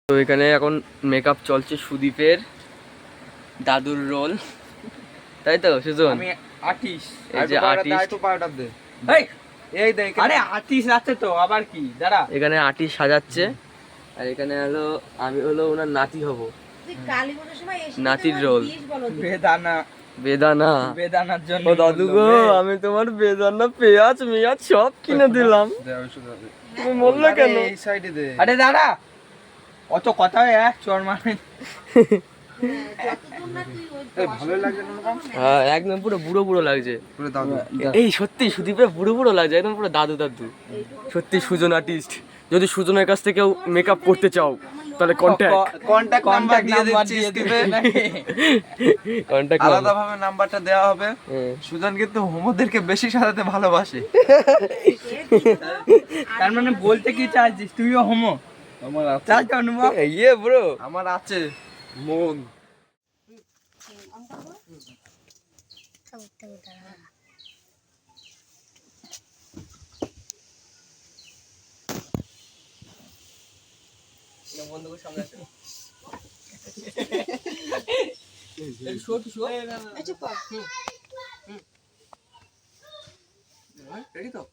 তো এখানে এখন মেকআপ চলছে সুদীপের দাদুর রোল, তাই তো সুজন? আমি আর্টিস্ট। এই যে আর্টিস্ট, এই দেখ, আরে আর্টিস্ট আছে তো আবার কি, দাঁড়া। এখানে আর্টিস্ট সাজাচ্ছে, আর এখানে হলো আমি হলো ওনার নাতি হব, নাতির রোল। বেদানা বেদানা, বেদানার জন্য। ও দাদু গো, আমি তোমার বেদানা পেঁয়াজ মেয়াজ সব কিনে দিলাম, তুমি বললে কেন? এই সাইডে দে। আরে দাঁড়া, অত কথা হয় চর মানে। ভালো লাগছে না? হ্যাঁ একদম পুরো বুড়ো বুড়ো লাগছে, পুরো দাদু। এই সত্যি সুদীপের বুড়ো বুড়ো লাগছে, একদম পুরো দাদু দাদু। সত্যি সুজন আর্টিস্ট। যদি সুজনের কাছ থেকেও মেকআপ করতে চাও তাহলে কন্টাক্ট নাম্বার দিয়ে দিচ্ছি স্ক্রিনে। কন্টাক্ট আলাদাভাবে নাম্বারটা দেওয়া হবে। সুজন কিন্তু হোমোদেরকে বেশি সাজাতে ভালোবাসে। তার মানে বলতে কি চাইছিস তুইও হোমো? আমার আছে, চাই তো অনুভব। ইয়ে ব্রো, আমার আছে মন। বন্ধুকে সামনে আসো। এই শো টু শো, আচ্ছা পা রেডি তো?